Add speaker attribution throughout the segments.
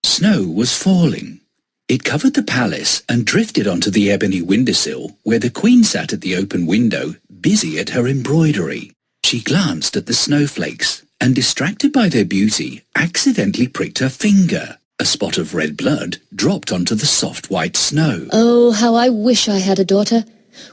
Speaker 1: Snow was falling. It covered the palace and drifted onto the ebony windowsill where the Queen sat at the open window, busy at her embroidery. She glanced at the snowflakes and, distracted by their beauty, accidentally pricked her finger. A spot of red blood dropped onto the soft white snow.
Speaker 2: Oh, how I wish I had a daughter,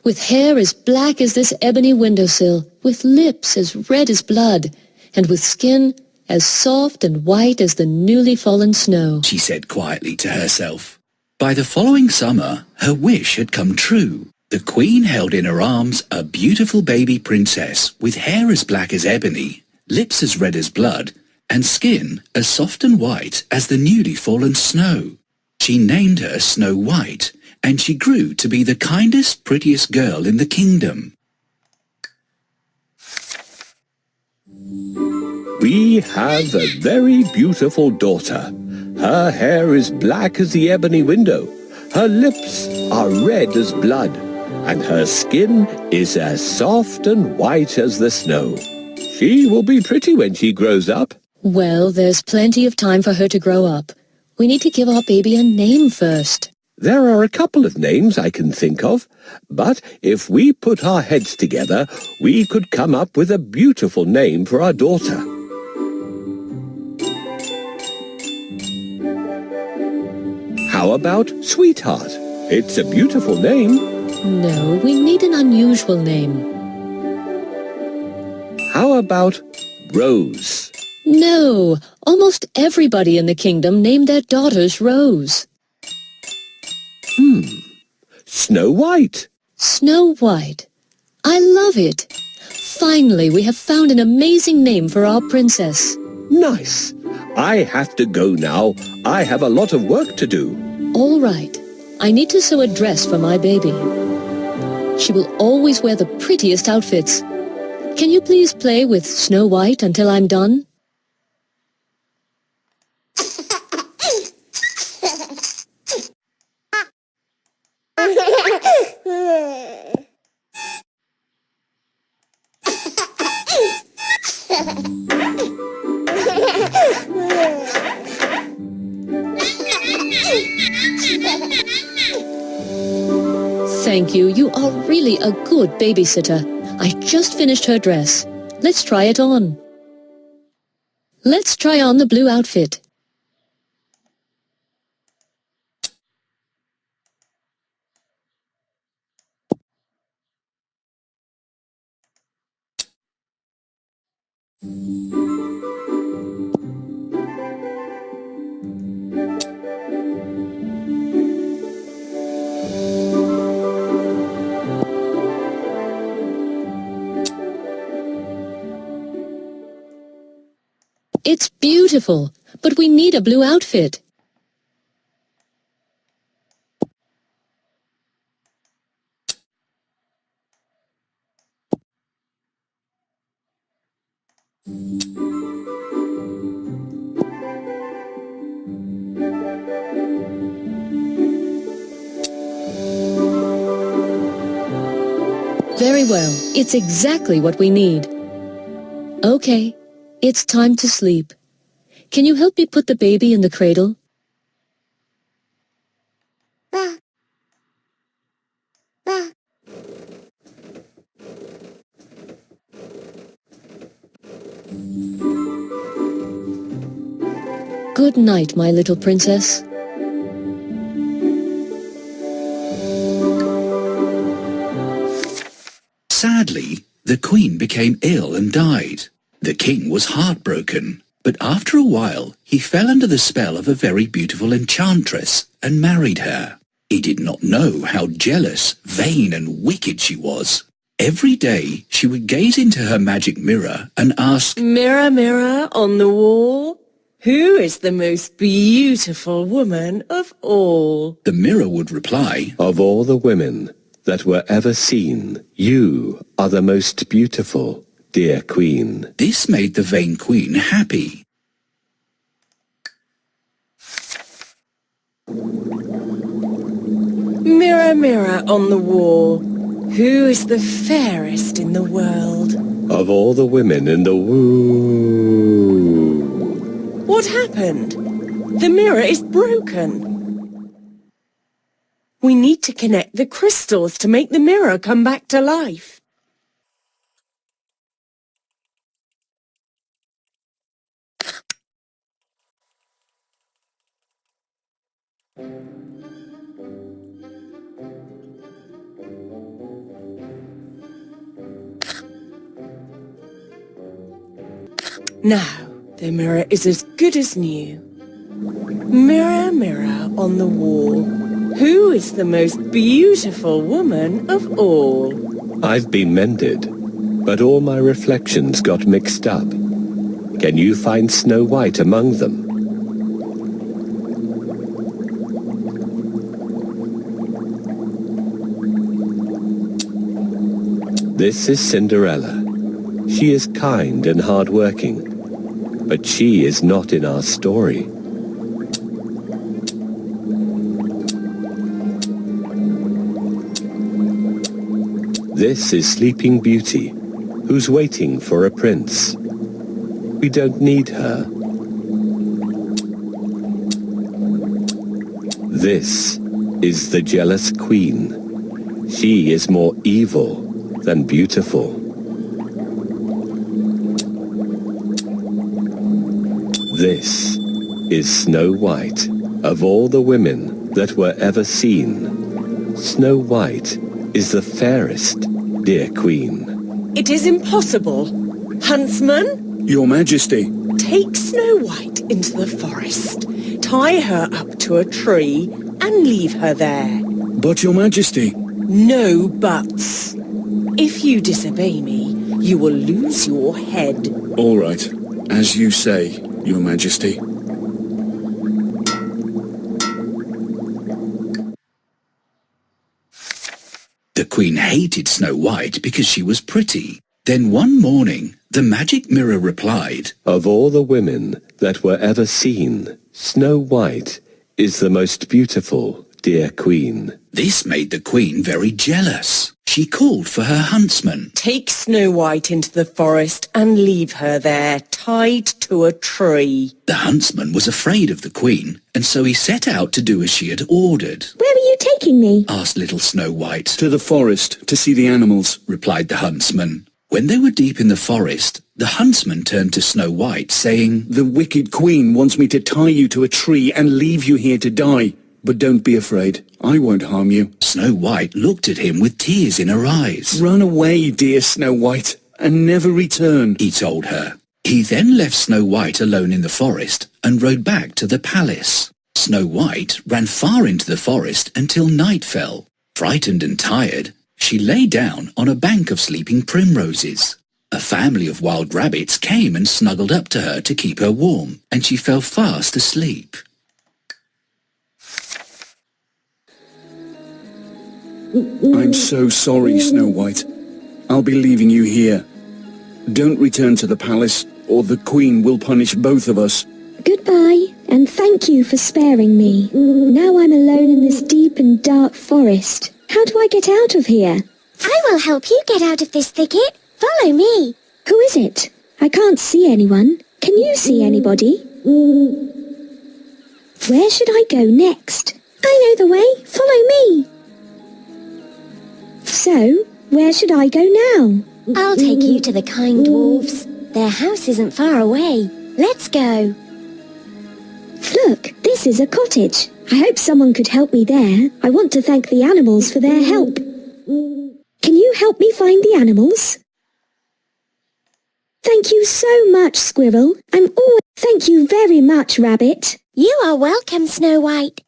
Speaker 2: with hair as black as this ebony windowsill, with lips as red as blood, and with skin as soft and white as the newly fallen snow,
Speaker 1: she said quietly to herself. By the following summer, her wish had come true. The Queen held in her arms a beautiful baby princess with hair as black as ebony, lips as red as blood, and skin as soft and white as the newly fallen snow. She named her Snow White, and she grew to be the kindest, prettiest girl in the kingdom.
Speaker 3: We have a very beautiful daughter. Her hair is black as the ebony window. Her lips are red as blood, and her skin is as soft and white as the snow. She will be pretty when she grows up.
Speaker 2: Well, there's plenty of time for her to grow up. We need to give our baby a name first.
Speaker 3: There are a couple of names I can think of, but if we put our heads together, we could come up with a beautiful name for our daughter. How about Sweetheart? It's a beautiful name.
Speaker 2: No, we need an unusual name.
Speaker 3: How about Rose?
Speaker 2: No, almost everybody in the kingdom named their daughters Rose.
Speaker 3: Snow White.
Speaker 2: Snow White. I love it. Finally, we have found an amazing name for our princess.
Speaker 3: Nice. I have to go now. I have a lot of work to do.
Speaker 2: All right. I need to sew a dress for my baby. She will always wear the prettiest outfits. Can you please play with Snow White until I'm done? Thank you. You are really a good babysitter. I just finished her dress. Let's try it on. Let's try on the blue outfit. It's beautiful, but we need a blue outfit. Very well. It's exactly what we need. Okay, it's time to sleep. Can you help me put the baby in the cradle? Good night, my little princess.
Speaker 1: Sadly, the Queen became ill and died. The King was heartbroken, but after a while he fell under the spell of a very beautiful enchantress and married her. He did not know how jealous, vain and wicked she was. Every day she would gaze into her magic mirror and ask,
Speaker 4: "Mirror, mirror on the wall, who is the most beautiful woman of all?"
Speaker 1: The mirror would reply,
Speaker 3: Of all the women that were ever seen, you are the most beautiful, dear Queen.
Speaker 1: This made the vain Queen happy.
Speaker 4: Mirror, mirror on the wall, Who is the fairest in the world?
Speaker 3: Of all the women in the world.
Speaker 4: What happened? The mirror is broken. We need to connect the crystals to make the mirror come back to life. Now, the mirror is as good as new. Mirror, mirror on the wall, who is the most beautiful woman of all?
Speaker 3: I've been mended, but all my reflections got mixed up. Can you find Snow White among them? This is Cinderella. She is kind and hard-working, but she is not in our story. This is Sleeping Beauty, who's waiting for a prince. We don't need her. This is the jealous queen. She is more evil than beautiful. This is Snow White. Of all the women that were ever seen, Snow White is the fairest, dear queen.
Speaker 4: It is impossible. Huntsman,
Speaker 5: Your Majesty.
Speaker 4: take Snow White into the forest, tie her up to a tree, and leave her there.
Speaker 5: But Your Majesty.
Speaker 4: No buts. If you disobey me, you will lose your head.
Speaker 5: All right, as you say, Your Majesty.
Speaker 1: The Queen hated Snow White because she was pretty. Then one morning, the magic mirror replied,
Speaker 3: Of all the women that were ever seen, Snow White is the most beautiful, dear queen.
Speaker 1: This made the Queen very jealous. She called for her huntsman.
Speaker 4: Take Snow White into the forest and leave her there, tied to a tree.
Speaker 1: The huntsman was afraid of the Queen, and so he set out to do as she had ordered.
Speaker 6: Where are you taking me?
Speaker 1: Asked little Snow White.
Speaker 5: To the forest to see the animals.
Speaker 1: Replied the huntsman. When they were deep in the forest, the huntsman turned to Snow White, saying,
Speaker 5: The wicked queen wants me to tie you to a tree and leave you here to die. But don't be afraid. I won't harm you.
Speaker 1: Snow White looked at him with tears in her eyes.
Speaker 5: Run away, dear Snow White, and never return.
Speaker 1: He told her. He then left Snow White alone in the forest and rode back to the palace. Snow White ran far into the forest until night fell. Frightened and tired, she lay down on a bank of sleeping primroses. A family of wild rabbits came and snuggled up to her to keep her warm, and she fell fast asleep.
Speaker 5: I'm so sorry, Snow White. I'll be leaving you here. Don't return to the palace, or the Queen will punish both of us.
Speaker 6: Goodbye, and thank you for sparing me. Now I'm alone in this deep and dark forest. How do I get out of here?
Speaker 7: I will help you get out of this thicket. Follow me.
Speaker 6: Who is it? I can't see anyone. Can you see anybody? Where should I go next? I know the way. Follow me. So, where should I go now?
Speaker 7: I'll take you to the kind dwarfs. Their house isn't far away. Let's go.
Speaker 6: Look, this is a cottage. I hope someone could help me there. I want to thank the animals for their help. Can you help me find the animals? Thank you so much, Squirrel. Thank you very much, Rabbit.
Speaker 7: You are welcome, Snow White.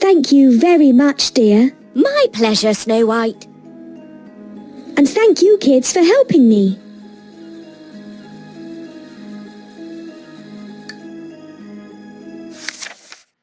Speaker 6: Thank you very much, dear.
Speaker 7: My pleasure, Snow White.
Speaker 6: And thank you, kids, for helping me.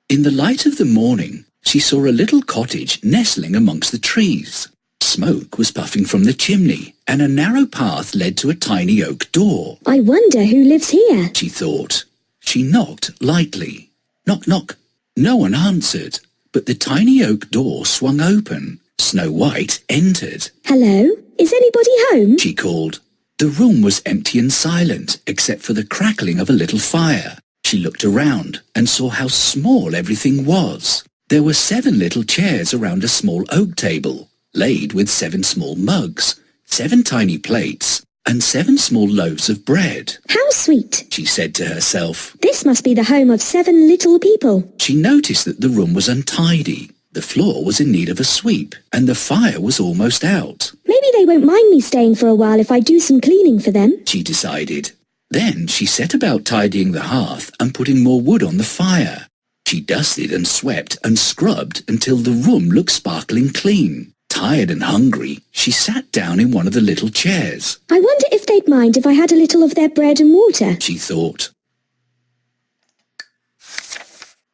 Speaker 1: In the light of the morning, she saw a little cottage nestling amongst the trees. Smoke was puffing from the chimney, and a narrow path led to a tiny oak door.
Speaker 6: I wonder who lives here.
Speaker 1: She thought. She knocked lightly. Knock, knock. No one answered, but the tiny oak door swung open. Snow White entered.
Speaker 6: Hello? Is anybody home?
Speaker 1: She called. The room was empty and silent, except for the crackling of a little fire. She looked around and saw how small everything was. There were 7 little chairs around a small oak table, laid with 7 small mugs, 7 tiny plates, and 7 small loaves of bread.
Speaker 6: How sweet.
Speaker 1: She said to herself.
Speaker 6: This must be the home of 7 little people.
Speaker 1: She noticed that the room was untidy. The floor was in need of a sweep, and the fire was almost out.
Speaker 6: Maybe they won't mind me staying for a while if I do some cleaning for them,
Speaker 1: she decided. Then she set about tidying the hearth and putting more wood on the fire. She dusted and swept and scrubbed until the room looked sparkling clean. Tired and hungry, she sat down in one of the little chairs.
Speaker 6: I wonder if they'd mind if I had a little of their bread and water,
Speaker 1: she thought.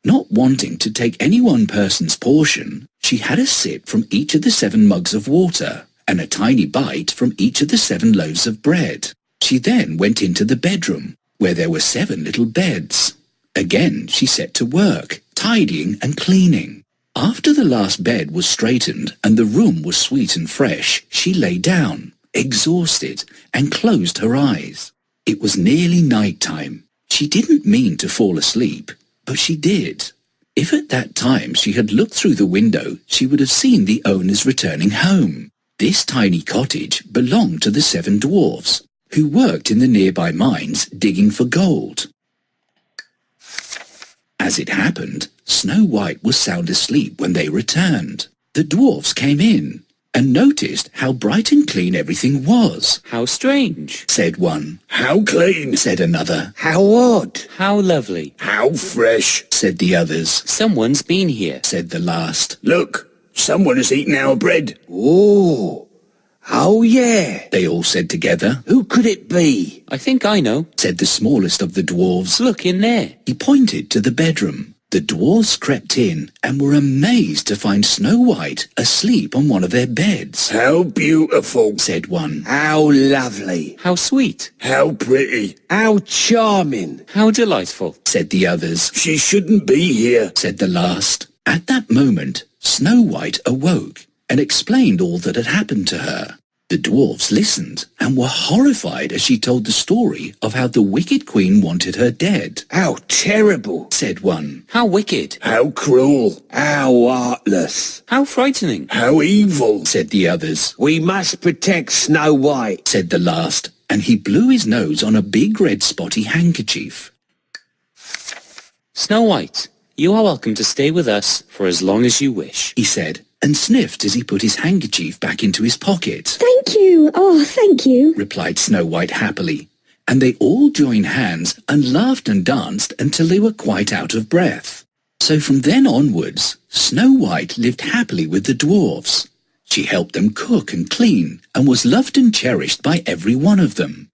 Speaker 1: Not wanting to take any one person's portion, she had a sip from each of the 7 mugs of water and a tiny bite from each of the 7 loaves of bread. She then went into the bedroom, where there were 7 little beds. Again she set to work, tidying and cleaning. After the last bed was straightened and the room was sweet and fresh, she lay down, exhausted, and closed her eyes. It was nearly night time. She didn't mean to fall asleep, but she did. If at that time she had looked through the window, she would have seen the owners returning home. This tiny cottage belonged to the 7 dwarfs, who worked in the nearby mines digging for gold. As it happened, Snow White was sound asleep when they returned. The dwarfs came in and noticed how bright and clean everything was.
Speaker 8: How strange,
Speaker 1: said one.
Speaker 5: How clean,
Speaker 1: Said another.
Speaker 3: How odd.
Speaker 8: how lovely.
Speaker 5: how fresh.
Speaker 1: Said the others.
Speaker 8: Someone's been here.
Speaker 1: Said the last.
Speaker 5: Look, someone has eaten our bread.
Speaker 3: Oh yeah.
Speaker 1: They all said together.
Speaker 3: Who could it be?
Speaker 8: I think I know.
Speaker 1: Said the smallest of the dwarves.
Speaker 8: Look in there.
Speaker 1: He pointed to the bedroom. The dwarves crept in and were amazed to find Snow White asleep on one of their beds.
Speaker 5: How beautiful,
Speaker 1: Said one.
Speaker 3: How lovely.
Speaker 8: How sweet.
Speaker 5: how pretty.
Speaker 3: How charming.
Speaker 8: How delightful.
Speaker 1: Said the others.
Speaker 5: She shouldn't be here.
Speaker 1: Said the last. At that moment, Snow White awoke and explained all that had happened to her. The dwarfs listened and were horrified as she told the story of how the wicked queen wanted her dead.
Speaker 3: How terrible.
Speaker 1: Said one.
Speaker 8: How wicked.
Speaker 5: How cruel.
Speaker 3: How heartless.
Speaker 8: How frightening.
Speaker 5: How evil.
Speaker 1: Said the others.
Speaker 3: We must protect Snow White.
Speaker 1: Said the last, and he blew his nose on a big red spotty handkerchief.
Speaker 8: Snow White, you are welcome to stay with us for as long as you wish.
Speaker 1: He said, and sniffed as he put his handkerchief back into his pocket.
Speaker 6: Thank you. Oh, thank you.
Speaker 1: Replied Snow White happily, and they all joined hands and laughed and danced until they were quite out of breath. So from then onwards, Snow White lived happily with the dwarfs. She helped them cook and clean and was loved and cherished by every one of them.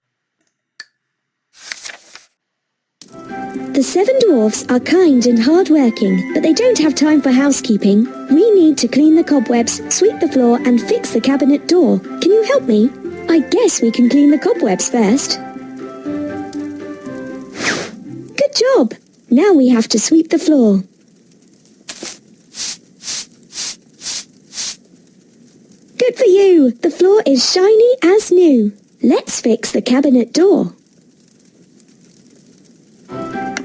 Speaker 6: The 7 dwarfs are kind and hard-working, but they don't have time for housekeeping. We need to clean the cobwebs, sweep the floor, and fix the cabinet door. Can you help me? I guess we can clean the cobwebs first. Good job! Now we have to sweep the floor. Good for you! The floor is shiny as new. Let's fix the cabinet door.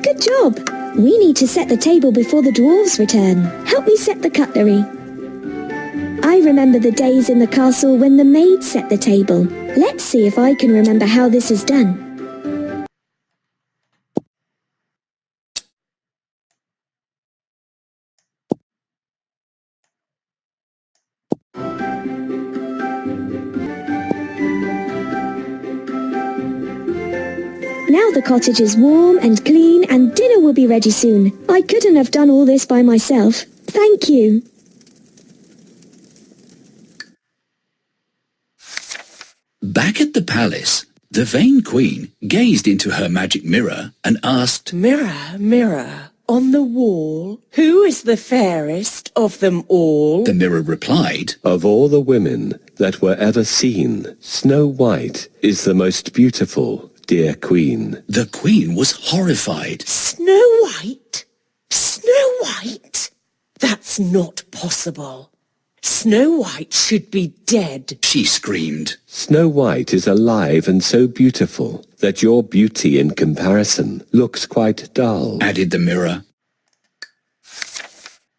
Speaker 6: Good job! We need to set the table before the dwarves return. Help me set the cutlery. I remember the days in the castle when the maid set the table. Let's see if I can remember how this is done. Now the cottage is warm and clean and dinner will be ready soon. I couldn't have done all this by myself. Thank you.
Speaker 1: Back at the palace, the vain queen gazed into her magic mirror and asked,
Speaker 4: Mirror, mirror, on the wall, who is the fairest of them all?
Speaker 1: The mirror replied,
Speaker 3: Of all the women that were ever seen, Snow White is the most beautiful, dear queen.
Speaker 1: The queen was horrified.
Speaker 4: Snow White? Snow White? That's not possible. Snow White should be dead.
Speaker 1: She screamed.
Speaker 3: Snow White is alive and so beautiful that your beauty in comparison looks quite dull,
Speaker 1: Added the mirror.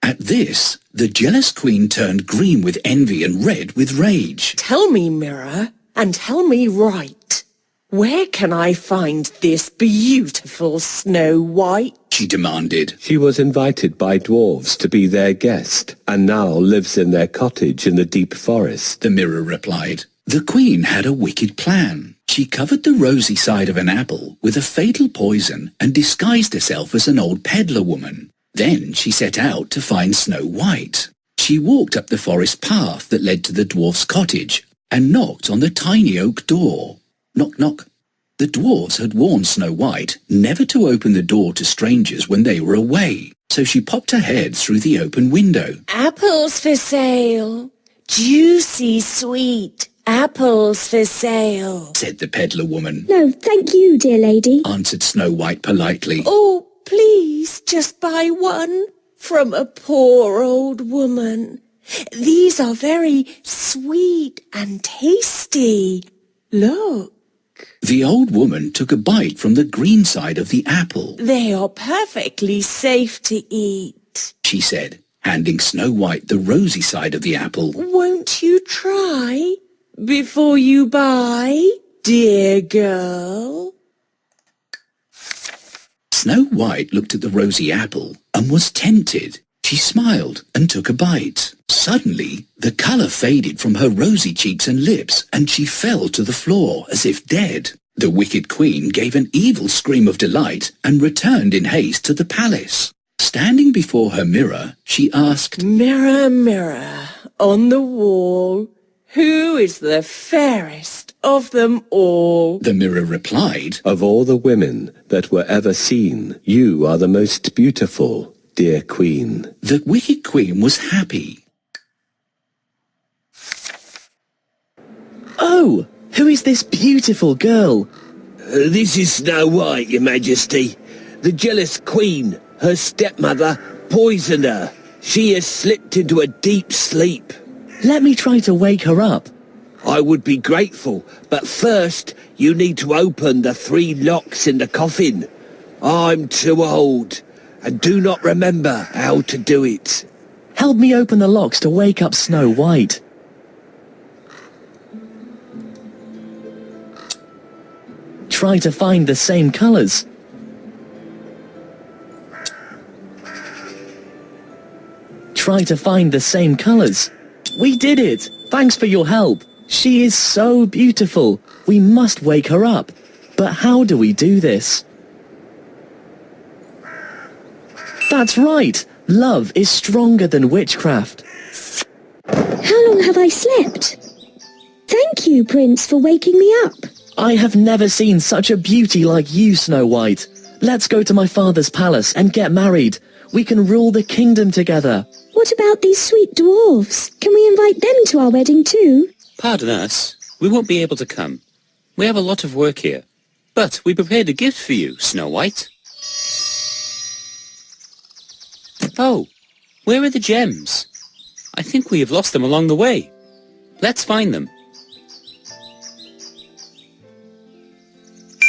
Speaker 1: At this, the jealous queen turned green with envy and red with rage.
Speaker 4: Tell me, mirror, and tell me right. Where can I find this beautiful Snow White?
Speaker 1: She demanded.
Speaker 3: She was invited by dwarves to be their guest, and now lives in their cottage in the deep forest.
Speaker 1: The mirror replied. The queen had a wicked plan. She covered the rosy side of an apple with a fatal poison and disguised herself as an old peddler woman. Then she set out to find Snow White. She walked up the forest path that led to the dwarf's cottage and knocked on the tiny oak door. Knock, knock. The dwarves had warned Snow White never to open the door to strangers when they were away, so she popped her head through the open window.
Speaker 4: Apples for sale. Juicy, sweet apples for sale.
Speaker 1: Said the peddler woman.
Speaker 6: No, thank you, dear lady.
Speaker 1: Answered Snow White politely.
Speaker 4: Oh, please, just buy one from a poor old woman. These are very sweet and tasty. Look.
Speaker 1: The old woman took a bite from the green side of the apple.
Speaker 4: They are perfectly safe to eat.
Speaker 1: She said, handing Snow White the rosy side of the apple.
Speaker 4: Won't you try before you buy, dear girl?
Speaker 1: Snow White looked at the rosy apple and was tempted. She smiled and took a bite. Suddenly, the colour faded from her rosy cheeks and lips, and she fell to the floor as if dead. The wicked queen gave an evil scream of delight and returned in haste to the palace. Standing before her mirror, she asked,
Speaker 4: Mirror, mirror on the wall, who is the fairest of them all?
Speaker 1: The mirror replied,
Speaker 3: Of all the women that were ever seen, you are the most beautiful, dear queen.
Speaker 1: The wicked queen was happy.
Speaker 9: Oh, who is this beautiful girl?
Speaker 3: This is Snow White, your majesty. The jealous queen, her stepmother, poisoned her. She has slipped into a deep sleep.
Speaker 9: Let me try to wake her up.
Speaker 3: I would be grateful, but first you need to open the 3 locks in the coffin. I'm too old and do not remember how to do it.
Speaker 9: Help me open the locks to wake up Snow White. Try to find the same colours. Try to find the same colours. We did it! Thanks for your help. She is so beautiful. We must wake her up. But how do we do this? That's right! Love is stronger than witchcraft.
Speaker 6: How long have I slept? Thank you, Prince, for waking me up.
Speaker 9: I have never seen such a beauty like you, Snow White. Let's go to my father's palace and get married. We can rule the kingdom together.
Speaker 6: What about these sweet dwarves? Can we invite them to our wedding too?
Speaker 8: Pardon us, we won't be able to come. We have a lot of work here. But we prepared a gift for you, Snow White. Oh, where are the gems? I think we have lost them along the way. Let's find them.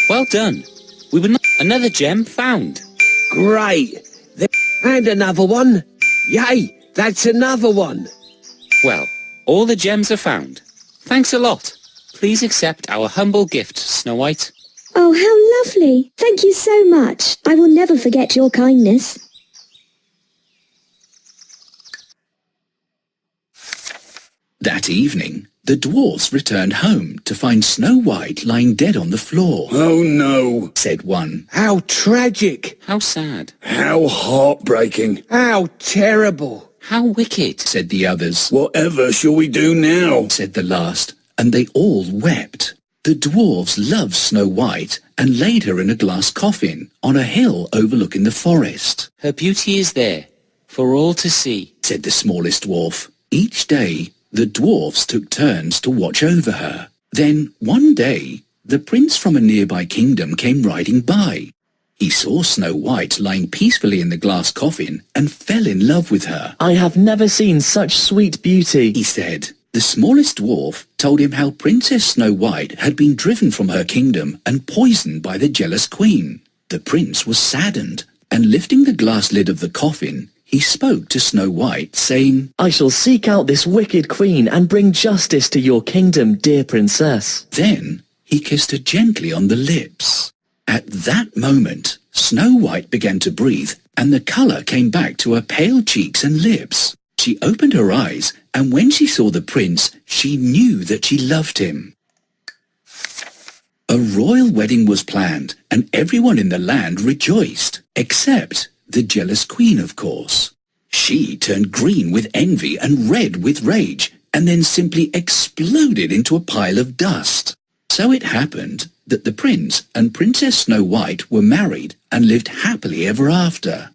Speaker 8: Well done. We were not... Another gem found.
Speaker 3: Great. And another one. Yay, that's another one.
Speaker 8: Well, all the gems are found. Thanks a lot. Please accept our humble gift, Snow White.
Speaker 6: Oh, how lovely. Thank you so much. I will never forget your kindness.
Speaker 1: That evening, the dwarfs returned home to find Snow White lying dead on the floor.
Speaker 5: Oh no,
Speaker 1: Said one.
Speaker 3: How tragic.
Speaker 8: How sad.
Speaker 5: how heartbreaking.
Speaker 3: How terrible.
Speaker 8: How wicked.
Speaker 1: Said the others.
Speaker 5: Whatever shall we do now?
Speaker 1: Said the last, and they all wept. The dwarfs loved Snow White and laid her in a glass coffin on a hill overlooking the forest.
Speaker 8: Her beauty is there, for all to see.
Speaker 1: Said the smallest dwarf. Each day, the dwarfs took turns to watch over her. Then, one day, the prince from a nearby kingdom came riding by. He saw Snow White lying peacefully in the glass coffin and fell in love with her.
Speaker 9: I have never seen such sweet beauty.
Speaker 1: He said. The smallest dwarf told him how Princess Snow White had been driven from her kingdom and poisoned by the jealous queen. The prince was saddened, and lifting the glass lid of the coffin, he spoke to Snow White, saying,
Speaker 9: I shall seek out this wicked queen and bring justice to your kingdom, dear princess.
Speaker 1: Then he kissed her gently on the lips. At that moment, Snow White began to breathe, and the colour came back to her pale cheeks and lips. She opened her eyes, and when she saw the prince, she knew that she loved him. A royal wedding was planned, and everyone in the land rejoiced, except the jealous queen, of course. She turned green with envy and red with rage, and then simply exploded into a pile of dust. So it happened that the prince and Princess Snow White were married and lived happily ever after.